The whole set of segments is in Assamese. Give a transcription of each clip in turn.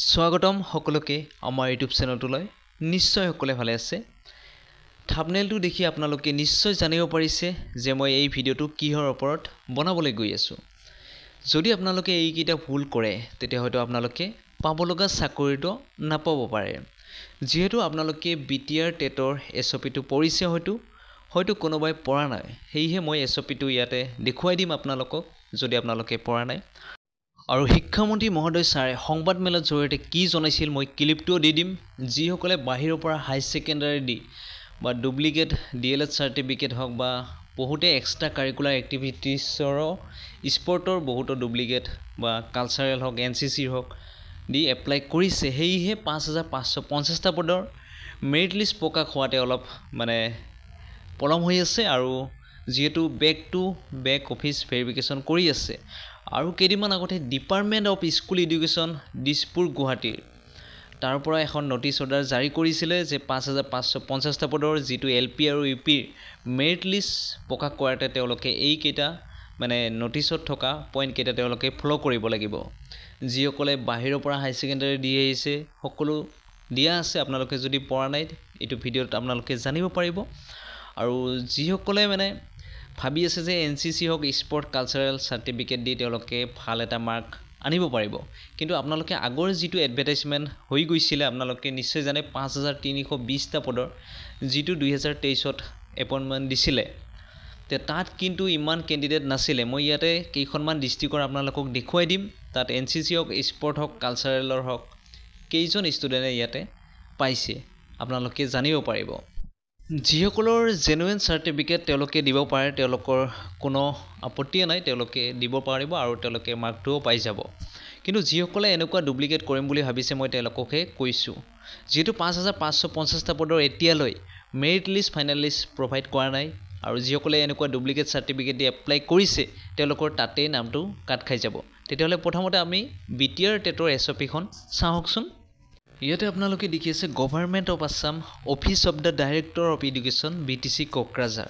স্বাগতম সকলোকে আমাৰ ইউটিউব চেনেলটোলৈ নিশ্চয় সকলে ভালে আছে থাম্বনেইলটো দেখি আপোনালোকে নিশ্চয় জানিব পাৰিছে যে মই এই ভিডিওটো কিহৰ ওপৰত বনাবলৈ গৈ আছো যদি আপোনালোকে এই কিটা ভুল কৰে তেতিয়া হয়তো আপোনালোকে পাব লগা চাকৰিটো নাপাব পাৰে যেহেতু আপোনালোকে বিটিআৰ টেটৰ এছঅপিটো পঢ়িছে হয়তো কোনোবাই পঢ়া নাই হেইহে মই এছঅপিটো ইয়াতে দেখুৱাই দিম আপোনালোকক যদি আপোনালোকে পঢ়া নাই আৰু শিক্ষামন্ত্ৰী মহোদয় ছাৰে সংবাদ মেলৰ জৰিয়তে কি জনাইছিল মই ক্লিপটো দি দিম যিসকলে বাহিৰৰ পৰা হাই সেকেন্ডাৰী দি বা ডুপ্লিকেট ডিএলএড সাৰ্টিফিকেট হওক বা বহুতে এক্সট্ৰা কাৰিকুলাৰ এক্টিভিটিছৰ স্পৰ্টৰ বহুতো ডুপ্লিকেট বা কালচাৰেল হওক এনসিসিৰ হওক দি এপ্লাই কৰিছে হেইহে 5550টা পদৰ মেৰিট লিষ্ট প্ৰকাশ হোৱাতে অলপ মানে পলম হৈ আছে আৰু যেহেতু বেক অফিস ভেৰিফিকেশন কৰি আছে আৰু কেইদিনমান আগতে department of school education Dispur গুৱাহাটীৰ তাৰ পৰা এখন নোটিছ অৰ্ডাৰ জাৰি কৰিছিলে যে 5550টা পদৰ যেটো এলপি আৰু ইউপিৰ মেৰিট লিষ্ট প্ৰকাশ কৰাতে তেওঁলোকে এই কেইটা মানে নোটিছত থকা পইণ্ট কেইটা তেওঁলোকে ফলো কৰিব লাগিব যিসকলে বাহিৰৰ পৰা হাই সেকেন্ডাৰী দি আহিছে সকলো দিয়া আছে আপোনালোকে যদি পঢ়া নাই এইটো ভিডিওত আপোনালোকে জানিব পাৰিব আৰু যিসকলে মানে ভাবি আছে যে এনসিসি হক স্পৰ্ট কালচাৰেল সাৰ্টিফিকেট দি তেওঁলোকে ভাল এটা মাৰ্ক আনিব পাৰিব কিন্তু আপোনালোকে আগৰ যেটো এডভাৰটাইজমেন্ট হৈ গৈছিল আপোনালোকে নিশ্চয় জানে 5320টা পদৰ যেটো 2023ত এপইন্টমেন্ট দিছিলে তে তাত কিন্তু ইমান ক্যান্ডিডেট নাছিলে মই ইয়াতে কেইখনমান ডিস্ট্ৰিক্টৰ আপোনালোকক দেখুৱাই দিম তাত এনসিসি হক স্পৰ্ট হক কালচাৰেলৰ হক কেইজন ষ্টুডেন্টে ইয়াতে পাইছে আপোনালোকে জানিব পাৰিব যিসকলৰ জেনুইন সাৰ্টিফিকেট তেওঁলোকে দিব পাৰে তেওঁলোকৰ কোনো আপত্তি নাই তেওঁলোকে দিব পাৰিব আৰু তেওঁলোকে মাৰ্কটোও পাই যাব কিন্তু যিসকলে এনেকুৱা ডুপ্লিকেট কৰিম বুলি ভাবিছে মই তেওঁলোককে কৈছো যেটো 5550টা পদৰ এতিয়ালৈ merit list final list provide কৰা নাই আৰু যিসকলে এনেকুৱা ডুপ্লিকেট সাৰ্টিফিকেট দি এপ্লাই কৰিছে তেওঁলোকৰ তাতে নামটো কাট খাই যাব তেতিয়াহলে প্ৰথমতে আমি বিটিআৰ টেটৰ এছঅপিখন চাওকচোন ইয়াতে আপোনালোকে দেখি আছে government of Assam office of the director of education BTC Kokrajhar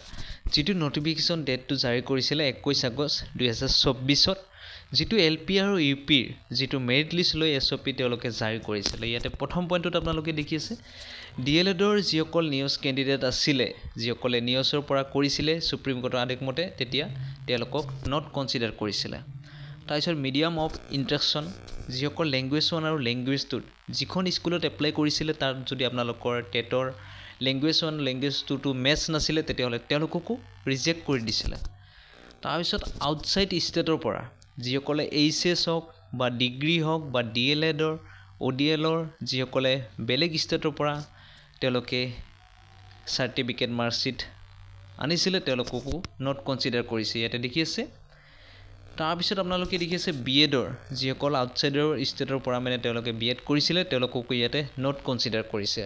যেটো নটিফিকেশন ডেটটো জাৰি কৰিছিলে 21 আগষ্ট 2024ত যেটো এলপি আৰু ইউপিৰ যেটো মেৰিট লিষ্ট লৈ এছঅপি তেওঁলোকে জাৰি কৰিছিলে ইয়াতে প্ৰথম পইণ্টত আপোনালোকে দেখি আছে ডিএলএডৰ যিসকল নিউজ ক্যান্ডিডেট আছিলে যিসকলে নিউজৰ পৰা কৰিছিলে সুপ্ৰিম কোৰ্টৰ আদেশ মতে তেতিয়া তেওঁলোকক নট কনসিডাৰ কৰিছিলে তাৰপিছত মিডিয়াম অফ ইন্ট্ৰাকশন যিসকল ল্যাঙ্গুৱেজ 1 আৰু ল্যাঙ্গুৱেজ 2 যিখন স্কুলত এপ্লাই কৰিছিলে তাৰ যদি আপোনালোকৰ টেটৰ ল্যাঙ্গুৱেজ 1 ল্যাঙ্গুৱেজ 2 টু মেচ নাছিলে তেতিয়াহলে তেওঁলোককো ৰিজেক্ট কৰি দিছিলে তাৰপিছত আউটসাইড ষ্টেটৰ পৰা যিসকলে এইচএছ হক বা ডিগ্ৰী হক বা ডিএলএডৰ ওডিএলৰ যিসকলে বেলেগ ষ্টেটৰ পৰা তেওঁলোকে সাৰ্টিফিকেট মাৰ্কশিট আনিছিলে তেওঁলোককো নট কনসিডাৰ কৰিছে ইয়াতে দেখি আছে তাৰপিছত আপোনালোকে দেখি আছে বিএডৰ যিসকল আউটসাইডৰ ষ্টেটৰ পৰা মানে তেওঁলোকে বিএড কৰিছিলে তেওঁলোককো ইয়াতে নট কনসিডাৰ কৰিছে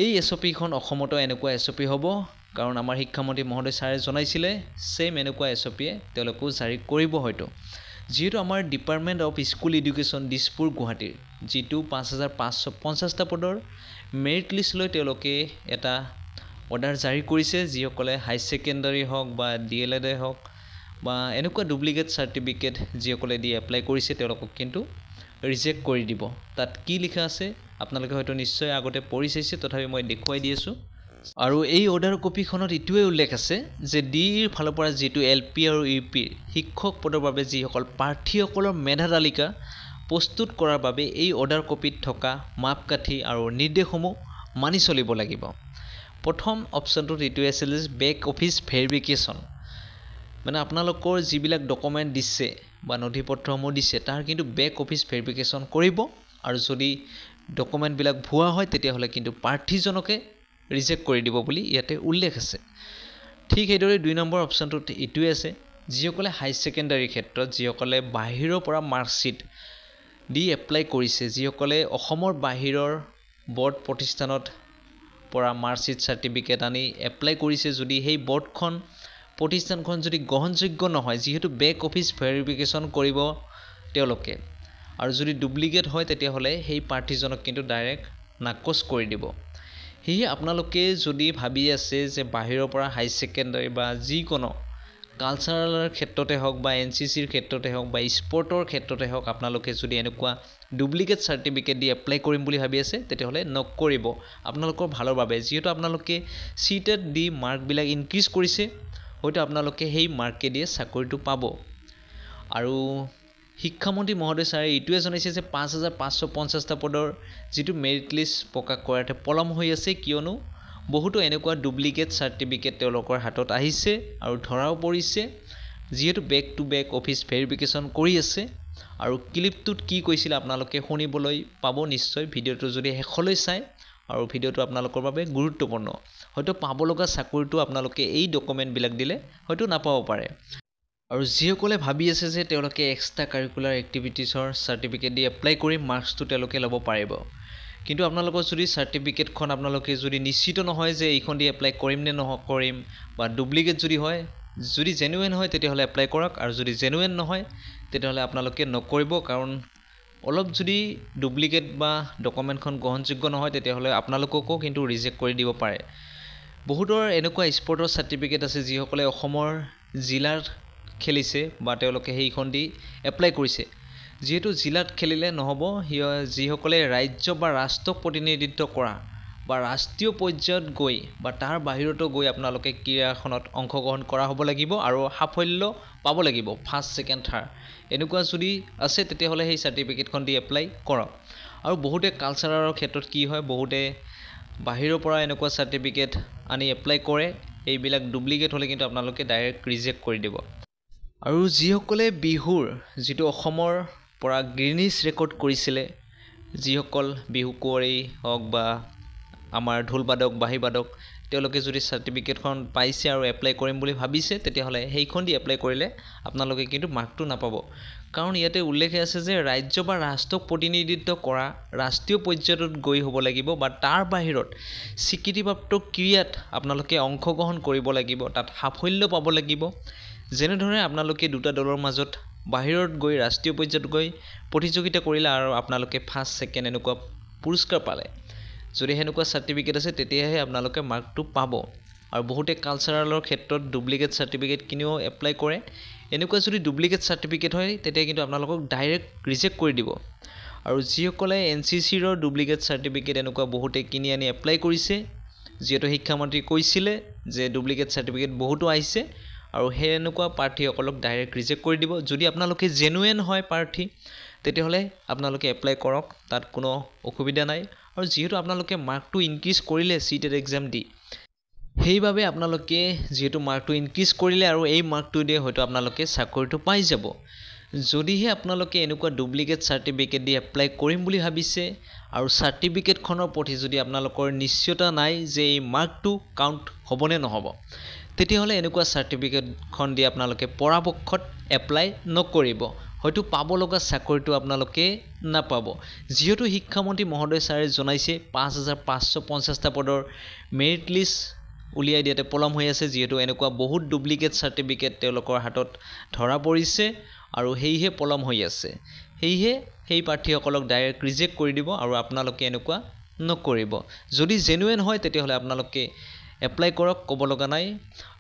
এই এছঅপিখন অসমতো এনেকুৱা এছঅপি হ'ব কাৰণ আমাৰ শিক্ষামন্ত্ৰী মহোদয় ছাৰে জনাইছিলে সেম এনেকুৱা এছঅপিয়ে তেওঁলোকো জাৰি কৰিব হয়তো যেহেতু আমাৰ department of school education Dispur গুৱাহাটীৰ যেটো 5550টা পদৰ মেৰিট লিষ্ট লৈ তেওঁলোকে এটা অৰ্ডাৰ জাৰি কৰিছে যিসকলে হাই সেকেন্ডাৰী হওক বা ডিএলএড হওক বা এনেকুৱা ডুপ্লিকেট সাৰ্টিফিকেট যিসকলে দি এপ্লাই কৰিছে তেওঁলোকক কিন্তু ৰিজেক্ট কৰি দিব তাত কি লিখা আছে আপোনালোকে হয়তো নিশ্চয় আগতে পঢ়ি চাইছে তথাপি মই দেখুৱাই দি আছো আৰু এই অৰ্ডাৰ কপিখনত ইটোৱে উল্লেখ আছে যে ডিৰ ফালৰ পৰা যেটো এলপি আৰু ইউপিৰ শিক্ষক পদৰ বাবে যিসকল প্ৰাৰ্থীসকলৰ মেধা তালিকা প্ৰস্তুত কৰাৰ বাবে এই অৰ্ডাৰ কপিত থকা মাপকাঠি আৰু নিৰ্দেশসমূহ মানি চলিব লাগিব প্ৰথম অপচনটো ইটোৱে আছিল বেক অফিস ভেৰিফিকেশন মানে আপোনালোকৰ যিবিলাক ডকুমেন্ট দিছে বা নথিপত্ৰসমূহ দিছে তাৰ কিন্তু বেক অফিস ভেৰিফিকেশন কৰিব আৰু যদি ডকুমেন্ট বিলাক ভুৱা হয় তেতিয়াহলে কিন্তু প্ৰাৰ্থীজনকে ৰিজেক্ট কৰি দিব বুলি ইয়াতে উল্লেখ আছে ঠিক এইদৰে 2 নম্বৰ অপচনটোত ইটোৱে আছে যিসকলে হাই সেকেন্ডাৰী ক্ষেত্ৰত যিসকলে বাহিৰৰ পৰা মাৰ্কশিট দি এপ্লাই কৰিছে যিসকলে অসমৰ বাহিৰৰ বৰ্ড প্ৰতিষ্ঠানত পৰা মাৰ্কশিট সাৰ্টিফিকেট আনি এপ্লাই কৰিছে যদি সেই বৰ্ডখন প্ৰতিষ্ঠানখন যদি গ্ৰহণযোগ্য নহয় যেহেতু বেক অফিস ভেৰিফিকেশন কৰিব তেওঁলোকে আৰু যদি ডুপ্লিকেট হয় তেতিয়াহলে সেই প্ৰাৰ্থীজনক কিন্তু ডাইৰেক্ট নাকচ কৰি দিব হেই আপোনালোকে যদি ভাবি আছে যে বাহিৰৰ পৰা হাই সেকেন্ডাৰী বা যিকোনো কালচাৰেলৰ ক্ষেত্ৰতে হওক বা NCCৰ ক্ষেত্ৰতে হওক বা স্পৰ্টৰ ক্ষেত্ৰতে হওক আপোনালোকে যদি এনেকুৱা ডুপ্লিকেট চাৰ্টিফিকেট দি এপ্লাই কৰিম বুলি ভাবি আছে তেতিয়াহ'লে নকৰিব আপোনালোকৰ ভালৰ বাবে যিহেতু আপোনালোকে CTET দি মাৰ্কবিলাক ইনক্ৰিজ কৰিছে হয়তো আপোনালোকে সেই মাৰ্কেদিয়ে চাকৰিটো পাব আৰু শিক্ষামন্ত্ৰী মহোদয় ছাৰে এইটোৱে জনাইছে যে 5550টা পদৰ যিটো মেৰিট লিষ্ট প্ৰকাশ কৰাতে পলম হৈ আছে কিয়নো বহুতো এনেকুৱা ডুপ্লিকেট চাৰ্টিফিকেট তেওঁলোকৰ হাতত আহিছে আৰু ধৰাও পৰিছে যিহেতু back to back office verification কৰি আছে আৰু ক্লিপটোত কি কৈছিল আপোনালোকে শুনিবলৈ পাব নিশ্চয় ভিডিঅ'টো যদি শেষলৈ চায় আৰু ভিডিঅ'টো আপোনালোকৰ বাবে গুৰুত্বপূৰ্ণ হয়তো পাব লগা চাকৰিটো আপোনালোকে এই ডকুমেণ্টবিলাক দিলে হয়তো নাপাব পাৰে আৰু যিসকলে ভাবি আছে যে তেওঁলোকে এক্সট্ৰা কাৰিকুলাৰ এক্টিভিটিছৰ চাৰ্টিফিকেট দি এপ্লাই কৰি মাৰ্কছটো তেওঁলোকে ল'ব পাৰিব কিন্তু আপোনালোকৰ যদি চাৰ্টিফিকেটখন আপোনালোকে যদি নিশ্চিত নহয় যে এইখন দি এপ্লাই কৰিম নে নকৰিম বা ডুপ্লিকেট যদি হয় যদি জেনুইন হয় তেতিয়াহ'লে এপ্লাই কৰক আৰু যদি জেনুইন নহয় তেতিয়াহ'লে আপোনালোকে নকৰিব কাৰণ অলপ যদি ডুপ্লিকেট বা ডকুমেণ্টখন গ্ৰহণযোগ্য নহয় তেতিয়াহ'লে আপোনালোককো কিন্তু ৰিজেক্ট কৰি দিব পাৰে বহুতৰ এনেকুৱা স্পৰ্টৰ চাৰ্টিফিকেট আছে যিসকলে অসমৰ জিলাৰ খেলিছে বা তেওঁলোকে সেইখন দি এপ্লাই কৰিছে যিহেতু জিলাত খেলিলে নহ'ব যিসকলে ৰাজ্য বা ৰাষ্ট্ৰক প্ৰতিনিধিত্ব কৰা বা ৰাষ্ট্ৰীয় পৰ্যায়ত গৈ বা তাৰ বাহিৰতো গৈ আপোনালোকে ক্ৰীড়াখনত অংশগ্ৰহণ কৰা হ'ব লাগিব আৰু সাফল্য পাব লাগিব ফাৰ্ষ্ট ছেকেণ্ড থাৰ্ড এনেকুৱা যদি আছে তেতিয়াহ'লে সেই চাৰ্টিফিকেটখন দি এপ্লাই কৰক আৰু বহুতে কালচাৰেলৰ ক্ষেত্ৰত কি হয় বহুতে বাহিৰৰ পৰা এনেকুৱা চাৰ্টিফিকেট আনি এপ্লাই কৰে এইবিলাক ডুপ্লিকেট হ'লে কিন্তু আপোনালোকে ডাইৰেক্ট ৰিজেক্ট কৰি দিব আৰু যিসকলে বিহুৰ যিটো অসমৰ পৰা গ্ৰীনিছ ৰেকৰ্ড কৰিছিলে যিসকল বিহু কুঁৱৰী হওক বা আমাৰ ঢোলবাদক বাঁহীবাদক তেওঁলোকে যদি চাৰ্টিফিকেটখন পাইছে আৰু এপ্লাই কৰিম বুলি ভাবিছে তেতিয়াহ'লে সেইখন দি এপ্লাই কৰিলে আপোনালোকে কিন্তু মাৰ্কটো নাপাব কাৰণ ইয়াতে উল্লেখ আছে যে ৰাজ্য বা ৰাষ্ট্ৰক প্ৰতিনিধিত্ব কৰা ৰাষ্ট্ৰীয় পৰ্যায়ত গৈ হ'ব লাগিব বা তাৰ বাহিৰত স্বীকৃতিপ্ৰাপ্ত ক্ৰীড়াত আপোনালোকে অংশগ্ৰহণ কৰিব লাগিব তাত সাফল্য পাব লাগিব যেনেদৰে আপোনালোকে দুটা দলৰ মাজত বাহিৰত গৈ ৰাষ্ট্ৰীয় পৰ্যায়ত গৈ প্ৰতিযোগিতা কৰিলে আৰু আপোনালোকে ফাৰ্ষ্ট ছেকেণ্ড এনেকুৱা পুৰস্কাৰ পালে যদি হেনেকুৱা চাৰ্টিফিকেট আছে তেতিয়াহে আপোনালোকে মাৰ্কটো পাব আৰু বহুতে কালচাৰেলৰ ক্ষেত্ৰত ডুপ্লিকেট চাৰ্টিফিকেট কিনিও এপ্লাই কৰে এনেকুৱা যদি ডুপ্লিকেট চাৰ্টিফিকেট হয় তেতিয়া কিন্তু আপোনালোকক ডাইৰেক্ট ৰিজেক্ট কৰি দিব আৰু যিসকলে NCCৰ ডুপ্লিকেট চাৰ্টিফিকেট এনেকুৱা বহুতে কিনি আনি এপ্লাই কৰিছে যিহেতু শিক্ষামন্ত্ৰী কৈছিলে যে ডুপ্লিকেট চাৰ্টিফিকেট বহুতো আহিছে আৰু সেই এনেকুৱা প্ৰাৰ্থীসকলক ডাইৰেক্ট ৰিজেক্ট কৰি দিব যদি আপোনালোকে জেনুইন হয় প্ৰাৰ্থী তেতিয়াহ'লে আপোনালোকে এপ্লাই কৰক তাত কোনো অসুবিধা নাই আৰু যিহেতু আপোনালোকে মাৰ্কটো ইনক্ৰিজ কৰিলে CTET এক্সাম দি সেইবাবে আপোনালোকে যিহেতু মাৰ্কটো ইনক্ৰিজ কৰিলে আৰু এই মাৰ্কটো দিয়ে হয়তো আপোনালোকে চাকৰিটো পাই যাব যদিহে আপোনালোকে এনেকুৱা ডুপ্লিকেট চাৰ্টিফিকেট দি এপ্লাই কৰিম বুলি ভাবিছে আৰু চাৰ্টিফিকেটখনৰ প্ৰতি যদি আপোনালোকৰ নিশ্চয়তা নাই যে এই মাৰ্কটো কাউণ্ট হ'বনে নহ'ব তেতিয়াহ'লে এনেকুৱা চাৰ্টিফিকেটখন দি আপোনালোকে পৰাপক্ষত এপ্লাই নকৰিব হয়তো পাব লগা চাকৰিটো আপোনালোকে নাপাব যিহেতু শিক্ষামন্ত্ৰী মহোদয় ছাৰে জনাইছে 5550টা পদৰ মেৰিট লিষ্ট উলিয়াই দিয়াতে পলম হৈ আছে যিহেতু এনেকুৱা বহুত ডুপ্লিকেট চাৰ্টিফিকেট তেওঁলোকৰ হাতত ধৰা পৰিছে আৰু সেইহে পলম হৈ আছে সেইহে সেই প্ৰাৰ্থীসকলক ডাইৰেক্ট ৰিজেক্ট কৰি দিব আৰু আপোনালোকে এনেকুৱা নকৰিব যদি জেনুইন হয় তেতিয়াহ'লে আপোনালোকে এপ্লাই কৰক ক'ব লগা নাই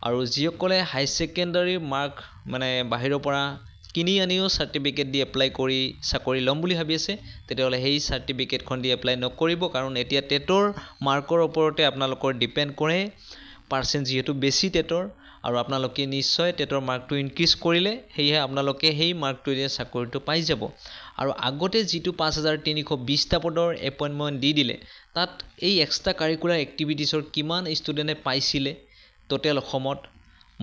আৰু যিসকলে হাই ছেকেণ্ডাৰী মাৰ্ক মানে বাহিৰৰ পৰা কিনি আনিও চাৰ্টিফিকেট দি এপ্লাই কৰি চাকৰি ল'ম বুলি ভাবি আছে তেতিয়াহ'লে সেই চাৰ্টিফিকেটখন দি এপ্লাই নকৰিব কাৰণ এতিয়া টেটৰ মাৰ্কৰ ওপৰতে আপোনালোকৰ ডিপেণ্ড কৰে পাৰ্চেণ্ট যিহেতু বেছি টেটৰ আৰু আপোনালোকে নিশ্চয় টেটৰ মাৰ্কটো ইনক্ৰিজ কৰিলে সেয়েহে আপোনালোকে সেই মাৰ্কটো দিয়ে চাকৰিটো পাই যাব আৰু আগতে যিটো 5320টা পদৰ এপইণ্টমেণ্ট দি দিলে তাত এই এক্সট্ৰা কাৰিকুলাৰ এক্টিভিটিছৰ কিমান ষ্টুডেণ্টে পাইছিলে টোটেল অসমত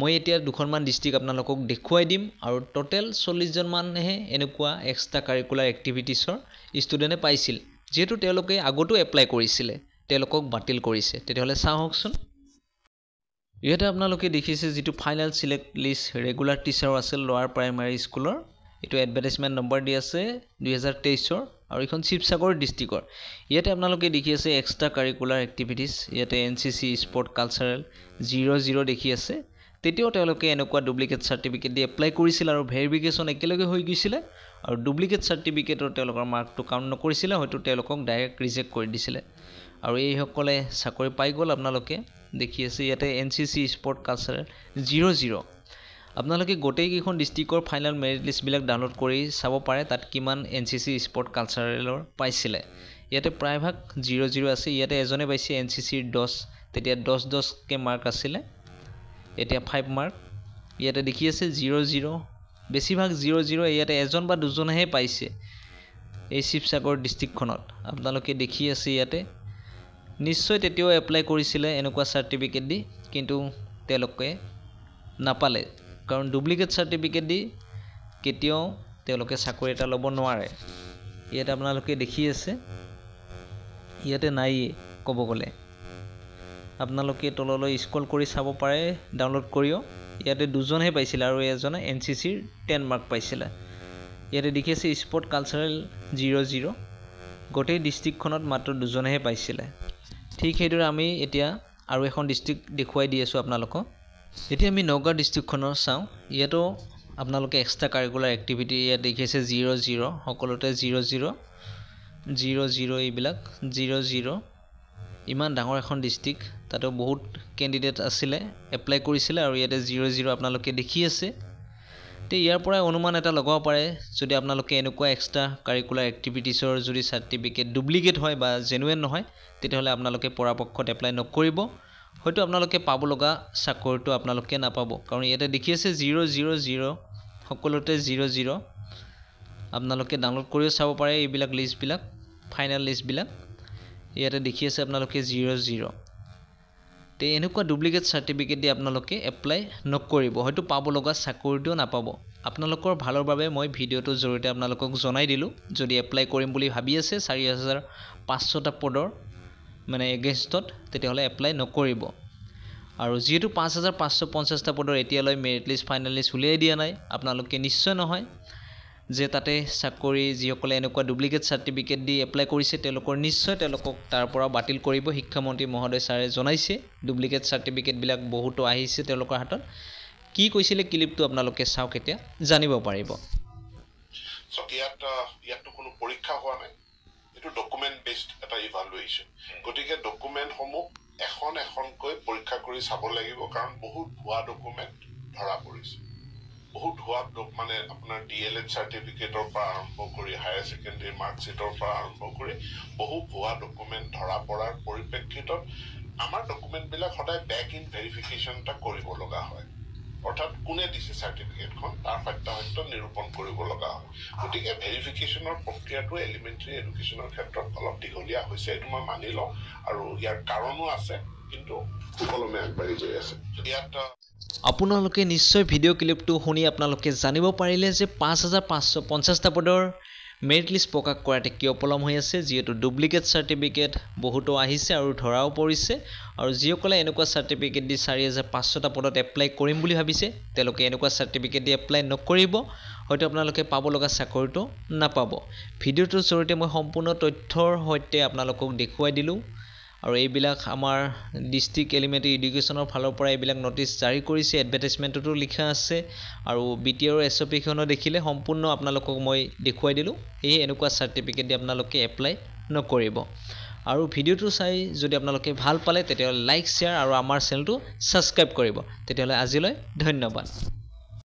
মই এতিয়া দুখনমান ডিষ্ট্ৰিক্ট আপোনালোকক দেখুৱাই দিম আৰু টোটেল 40জন মানহে এনেকুৱা এক্সট্ৰা কাৰিকুলাৰ এক্টিভিটিছৰ ষ্টুডেণ্টে পাইছিল যেহেতু তেওঁলোকে আগতো এপ্লাই কৰিছিলে তেওঁলোকক বাতিল কৰিছে তেতিয়াহ'লে চাওকচোন ইয়াতে আপোনালোকে দেখিছে যিটো final select list regular teacher আছিল লোৱাৰ প্ৰাইমাৰী স্কুলৰ এইটো এডভাৰটাইজমেণ্ট নম্বৰ দি আছে 2023ৰ আৰু এখন শিৱসাগৰ ডিষ্ট্ৰিক্টৰ ইয়াতে আপোনালোকে দেখি আছে এক্সট্ৰা কাৰিকুলাৰ এক্টিভিটিছ ইয়াতে NCC স্পৰ্ট কালচাৰেল 00 দেখি আছে তেতিয়াও তেওঁলোকে এনেকুৱা ডুপ্লিকেট চাৰ্টিফিকেট দি এপ্লাই কৰিছিল আৰু ভেৰিফিকেশ্যন একেলগে হৈ গৈছিলে আৰু ডুপ্লিকেট চাৰ্টিফিকেটৰ তেওঁলোকৰ মাৰ্কটো কাউণ্ট নকৰিছিলে হয়তো তেওঁলোকক ডাইৰেক্ট ৰিজেক্ট কৰি দিছিলে আৰু এইসকলে চাকৰি পাই গ'ল আপোনালোকে দেখি আছে ইয়াতে NCC স্পৰ্ট কালচাৰেল 00 আপোনালোকে গোটেইকেইখন ডিষ্ট্ৰিক্টৰ ফাইনেল মেৰিট লিষ্টবিলাক ডাউনলোড কৰি চাব পাৰে তাত কিমান NCC স্পৰ্ট কালচাৰেলৰ পাইছিলে ইয়াতে প্ৰায়ভাগ 0-0 আছে ইয়াতে এজনে পাইছে NCCৰ 10 তেতিয়া 10-10কে মাৰ্ক আছিলে এতিয়া 5 মাৰ্ক ইয়াতে দেখি আছে 0-0 বেছিভাগ 0-0 ইয়াতে এজন বা দুজনহে পাইছে এই শিৱসাগৰ ডিষ্ট্ৰিক্টখনত আপোনালোকে দেখি আছে ইয়াতে নিশ্চয় তেতিয়াও এপ্লাই কৰিছিলে এনেকুৱা সাৰ্টিফিকেট দি কিন্তু তেওঁলোকে নাপালে কাৰণ ডুপ্লিকেট সাৰ্টিফিকেট দি কেতিয়াও তেওঁলোকে চাকৰি এটা ল'ব নোৱাৰে ইয়াতে আপোনালোকে দেখি আছে ইয়াতে নাই ক'ব গ'লে আপোনালোকে তললৈ স্ক্ৰল কৰি চাব পাৰে ডাউনলোড কৰিও ইয়াতে দুজনহে পাইছিল আৰু এজনে NCCৰ 10 মাৰ্ক পাইছিল ইয়াতে দেখি আছে স্পৰ্ট কালচাৰেল 0-0 গোটেই ডিষ্ট্ৰিক্টখনত মাত্ৰ দুজনহে পাইছিল ঠিক সেইদৰে আমি এতিয়া আৰু এখন ডিষ্ট্ৰিক্ট দেখুৱাই দি আছোঁ আপোনালোকক এতিয়া আমি নগাঁও ডিষ্ট্ৰিক্টখনৰ চাওঁ ইয়াতো আপোনালোকে এক্সট্ৰা কাৰিকুলাৰ এক্টিভিটি ইয়াত দেখি আছে 0-0 সকলোতে 0-0 এইবিলাক 0-0 ইমান ডাঙৰ এখন ডিষ্ট্ৰিক্ট তাতো বহুত কেণ্ডিডেট আছিলে এপ্লাই কৰিছিলে আৰু ইয়াতে 0-0 আপোনালোকে দেখি আছে তে ইয়াৰ পৰা অনুমান এটা লগাব পাৰে যদি আপোনালোকে এনেকুৱা এক্সট্ৰা কাৰিকুলাৰ এক্টিভিটিছৰ যদি সাৰ্টিফিকেট ডুপ্লিকেট হয় বা জেনুইন নহয় তেতিয়াহ'লে আপোনালোকে পৰাপক্ষত এপ্লাই নকৰিব হয়তো আপোনালোকে পাব লগা চাকৰিটো আপোনালোকে নাপাব কাৰণ ইয়াতে দেখি আছে 0-0-0 সকলোতে 0-0 আপোনালোকে ডাউনলোড কৰিও চাব পাৰে এইবিলাক লিষ্টবিলাক ফাইনেল লিষ্টবিলাক ইয়াতে দেখি আছে আপোনালোকে 0-0 তে এনেকুৱা ডুপ্লিকেট সাৰ্টিফিকেট দি আপোনালোকে এপ্লাই নকৰিব হয়তো পাব লগা চাকৰিটো নাপাব আপোনালোকৰ ভালৰ বাবে মই ভিডিঅ'টোৰ জৰিয়তে আপোনালোকক জনাই দিলোঁ যদি এপ্লাই কৰিম বুলি ভাবি আছে 4500টা পদৰ মানে এগেইনষ্টত তেতিয়াহ'লে এপ্লাই নকৰিব আৰু যেহেতু 5550টা পদৰ এতিয়ালৈ মেৰিট লিষ্ট ফাইনেল লিষ্ট উলিয়াই দিয়া নাই আপোনালোকে নিশ্চয় নহয় যে তাতে চাকৰি যিসকলে এনেকুৱা ডুপ্লিকেট সাৰ্টিফিকেট দি এপ্লাই কৰিছে তেওঁলোকৰ নিশ্চয় তেওঁলোকক তাৰ পৰা বাতিল কৰিব শিক্ষামন্ত্ৰী মহোদয় ছাৰে জনাইছে ডুপ্লিকেট সাৰ্টিফিকেটবিলাক বহুতো আহিছে তেওঁলোকৰ হাতত কি কৈছিলে ক্লিপটো আপোনালোকে চাওক এতিয়া জানিব পাৰিব ইয়াতো কোনো পৰীক্ষা হোৱা নাই এটো ডকুমেন্ট বেসড এটা ইভালুৱেচন গতিকে ডকুমেন্ট সমূহ এখন এখনকৈ পৰীক্ষা কৰি চাব লাগিব কাৰণ বহুত ভুৱা ডকুমেন্ট ধৰা পৰিছে বহুত ভুৱা মানে আপোনাৰ DLED সাৰ্টিফিকেটৰ পৰা আৰম্ভ কৰি হায়াৰ সেকেন্ডাৰী মাৰ্কশিটৰ পৰা আৰম্ভ কৰি বহু ভুৱা ডকুমেন্ট ধৰা পৰাৰ পৰিপ্ৰেক্ষিতত আমাৰ ডকুমেন্টবিলাক সদায় ব্যাক ইন ভেৰিফিকেশনটা কৰিব লগা হয় অৰ্থাৎ কোনে দিছে সাৰ্টিফিকেটখন তাৰ সত্যাসত্য নিৰূপণ কৰিব লগা হয় গতিকে ভেৰিফিকেশনৰ প্ৰক্ৰিয়াটো এলিমেন্টাৰী এডুকেশনৰ ক্ষেত্ৰত অলপ দীঘলীয়া হৈছে এইটো মই মানি লওঁ আৰু ইয়াৰ কাৰণো আছে কিন্তু সকলোমে আগবাঢ়ি গৈ আছে ইয়াত আপোনালোকে নিশ্চয় ভিডিঅ' ক্লিপটো শুনি আপোনালোকে জানিব পাৰিলে যে 5550টা পদৰ মেৰিট লিষ্ট প্ৰকাশ কৰাতে কিয় পলম হৈ আছে যেহেতু ডুপ্লিকেট সাৰ্টিফিকেট বহুতো আহিছে আৰু ধৰাও পৰিছে আৰু যিসকলে এনেকুৱা সাৰ্টিফিকেট দি 4500টা পদত এপ্লাই কৰিম বুলি ভাবিছে তেওঁলোকে এনেকুৱা সাৰ্টিফিকেট দি এপ্লাই নকৰিব হয়তো আপোনালোকে পাব লগা চাকৰিটো নাপাব ভিডিঅ'টোৰ জৰিয়তে মই সম্পূৰ্ণ তথ্যৰ সৈতে আপোনালোকক দেখুৱাই দিলোঁ আৰু এইবিলাক আমাৰ ডিস্ট্ৰিক্ট এলিমেন্টাৰী এডুকেশনৰ ফালৰ পৰা এইবিলাক নোটিছ জাৰি কৰিছে এডভাৰটাইজমেন্টতো লিখা আছে আৰু BTR SOP খনো দেখিলে সম্পূৰ্ণ আপোনালোকক মই দেখুৱাই দিলোঁ এই এনেকুৱা সাৰ্টিফিকেট দি আপোনালোকে এপ্লাই নকৰিব আৰু ভিডিঅ'টো চাই যদি আপোনালোকে ভাল পালে তেতিয়াহ'লে লাইক শ্বেয়াৰ আৰু আমাৰ চেনেলটো সাবস্ক্ৰাইব কৰিব তেতিয়াহ'লে আজিলৈ ধন্যবাদ